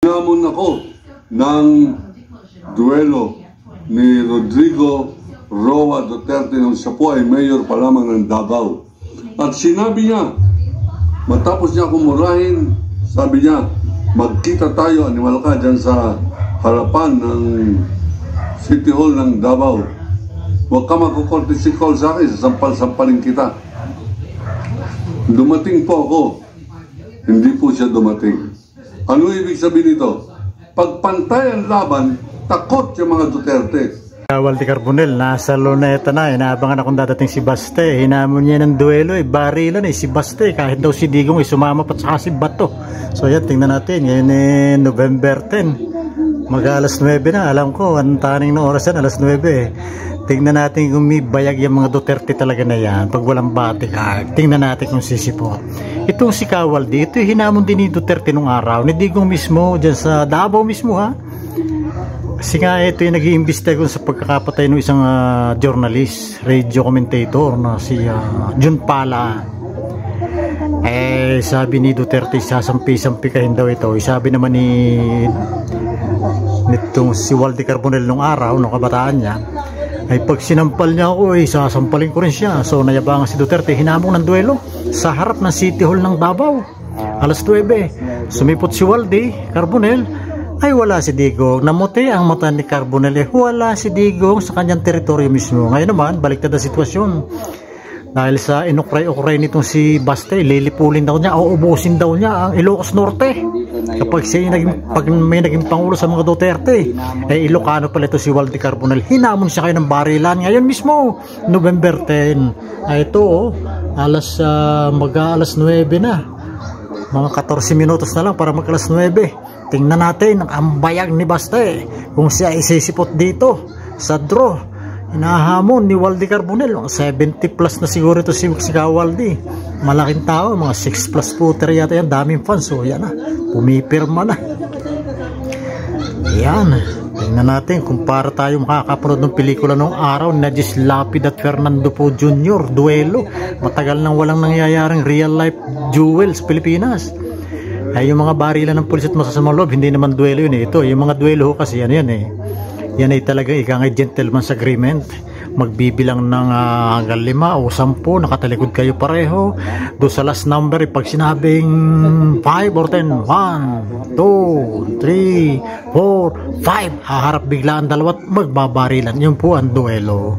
Namon ako ng duelo ni Rodrigo Roa Duterte nung siya po ay mayor pa lamang ng Davao. At sinabi niya, matapos niya akong murahin, sabi niya, magkita tayo, animal ka dyan sa harapan ng City Hall ng Davao. Huwag ka magkukortesi call sa akin, sasampal-sampalin kita. Dumating po ako, hindi po siya dumating. Ano ibig sabihin nito? Pagpantay ang laban, takot yung mga Duterte. Waldi Carbonell, nasa Luneta na, inaabangan akong dadating si Baste. Hinamon niya ng duelo, barilan si Baste. Kahit daw si Digong sumama pa saka si Bato. So yan, tingnan natin. Ngayon November 10. Mag-alas 9 na, alam ko. Ang taning ng oras yan, alas 9. Tingnan natin kung may bayag yung mga Duterte talaga na yan. Pag walang batik, tingnan natin kung sisipo. Itong si Kawaldi, ito yung hinamon din ni Duterte nung araw. Ni Digong mismo, dyan sa Davao mismo ha. Kasi nga ito yung nag-iimbestiga sa pagkakapatay ng isang journalist, radio commentator na si Jun Pala. Sabi ni Duterte, sasampi-sampi kahin daw ito. Sabi naman nitong si Waldi Carbonell nung araw, nung kabataan niya, ay pag sinampal niya ako, sasampalin ko rin siya. So nayabangan si Duterte, hinamong ng duelo sa harap ng City Hall ng Davao. Alas 9, sumipot si Waldi Carbonell. Ay wala si Digong. Namuti ang mata ni Carbonell. Wala si Digong sa kanyang teritoryo mismo. Ngayon naman, baliktad ang sitwasyon. Dahil sa inukray-ukray nitong si Baste, lilipulin daw niya, uubusin daw niya ang Ilocos Norte. Kapag pag may naging pangulo sa mga Duterte, Ilocano pala ito si Waldi Carbonell. Hinamon siya kayo ng barilan. Ngayon mismo, November 10. Ito, mag-alas 9 na. Mga 14 minutos na lang para mag-alas 9. Tingnan natin ang bayag ni Baste kung siya isisipot dito sa draw. Inahamon ni Waldi Carbonell. 70 plus na siguro ito si Kawaldi. Malaking tao, mga 6 plus footer yata yan. Daming fans. So yan na, pumipirma na. Yan, tingnan natin kung para tayo makakapanood ng pelikula nung araw na Nadis Lapid at Fernando Po Jr. Duelo. Matagal nang walang nangyayaring real life duel sa Pilipinas. Yung mga barilan ng pulis at masasamang loob, hindi naman duelo yun Ito, yung mga duelo kasi yan yan ay talagang ikangay gentleman's agreement. Magbibilang ng hanggang 5 o 10, nakatalikod kayo pareho. Doon sa last number, pag sinabing 5 or 10, 1, 2, 3, 4, 5, haharap bigla ang dalawa at magbabarilan. Yun po ang duelo.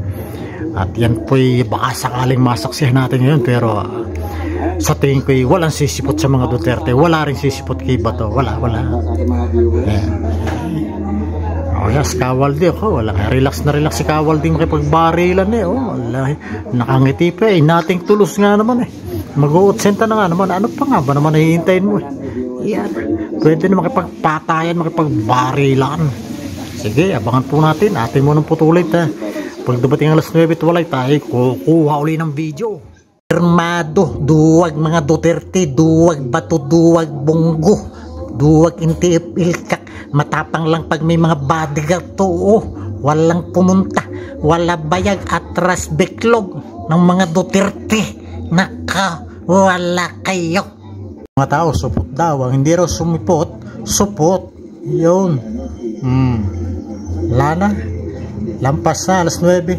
At yan po baka sakaling masaksihan natin ngayon, pero sa tingin ko walang sisipot sa mga Duterte. Wala rin sisipot kay Bato. Wala. Yes, Kawaldi ako. Wala. Relax na relax si Kawaldi makipagbarilan wala. Nakangiti pa nating tulos nga naman mag-uutsenta na nga naman. Ano pa nga ba naman hihintayin mo Yan. Pwede na makipagpatayan, makipagbarilan. Sige, abangan po natin. Atin mo ng putulit Pag dumating alas 9 at walay tayo, kukuha uli ng video. Pirmado, duwag mga Duterte, duwag Bato, duwag Bongo, duwag Intiip Ilkak. Matapang lang pag may mga bodyguard to. Walang pumunta, wala bayag atras beklog ng mga Duterte. Wala kayo. Mga tao, supot daw. Ang hindi raw sumipot, supot. Yun. Lana, lampas na alas 9.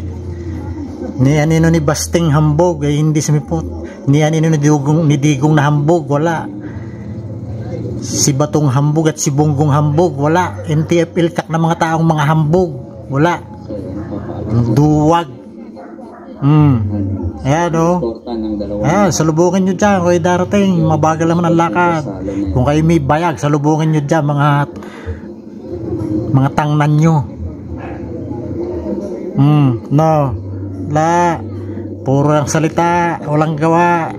Ni anino ni Basting hambog hindi sumipot. Ni anino ni Digong na hambog, wala. Si Batong hambog at si Bonggong hambog, wala. NTF Ilkak na mga taong mga hambog, wala. Duwag. Ayan Ayan, salubungin nyo dyan kung darating. Mabagal naman ang lakad. Kung kayo may bayag, salubungin nyo dyan mga tangnan nyo. No. La, puro ang salita, walang gawa.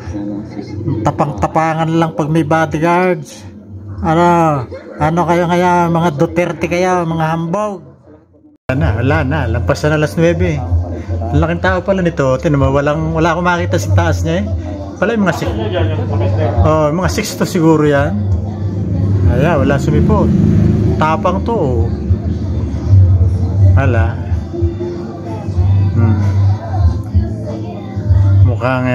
Tapang-tapangan lang pag may bodyguards. Ano kayo kaya, mga Duterte kaya, mga hambog. Wala na, lampas na alas 9. Laking tao pala nito. Wala akong makita sa taas niya Pala yung mga 6. Mga 6 to siguro yan. Wala sumipot. Tapang to. Wala. Mukhang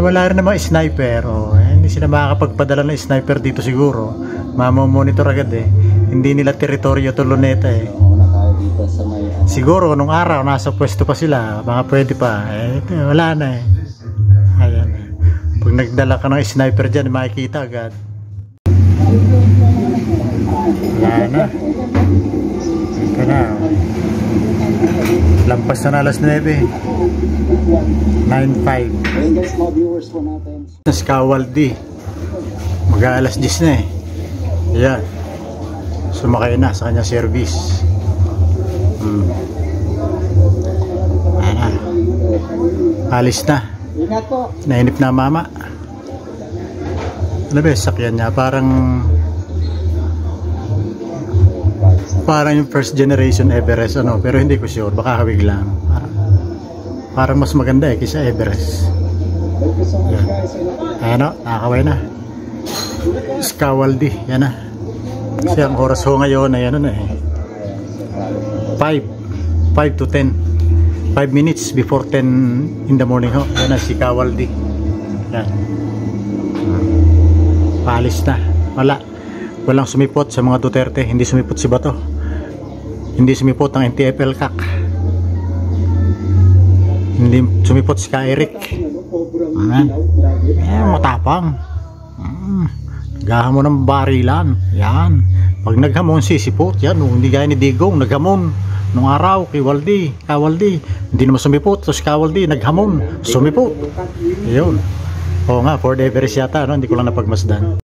wala rin namang sniper. Hindi sila makakapagpadala ng sniper dito siguro. mamomonitor agad eh. Hindi nila teritoryo to Luneta eh. Una tayo dito sa may Siguro nung araw nasa pwesto pa sila, baka pwede pa. Ito, wala na eh. Ayan. Pag nagdala ka ng sniper dyan, makikita agad. Wala na. Ito na. Lampas na alas 9. 9:05. ayun guys, mga viewers po natin. Skawaldi. Mag-aalas 10 na eh. Ayan. Sumakay na sa kanyang service. Ayan na. Alis na. Ingat po. Nainip na mama. Ano ba sakyan niya? Parang yung first generation Everest ano, pero hindi ko sure, baka hawig lang. Parang mas maganda eh kaysa Everest. Thank you so much Yan. guys. Ayan o, nakakaway na. Skawaldi, yan na. Kasi ang oras ho ngayon ay ano na eh 5 to 10, 5 minutes before 10 in the morning ho. Yan na si Kawaldi. Yan. Paalis na. Walang sumipot sa mga Duterte. Hindi sumipot si Bato. Hindi sumipot ang NTFL CAC. Hindi sumipot si Ka-Eric. Matapang. Gahamon ng barilan. Yan. Pag naghamon sisipot. Yan. Hindi gaya ni Digong. Naghamon. Nung araw kay Kawaldi. Hindi naman sumipot. Tapos Kawaldi naghamon. Sumipot. Yun. Oo nga. Ford Everest yata. No? Hindi ko lang napagmasdan.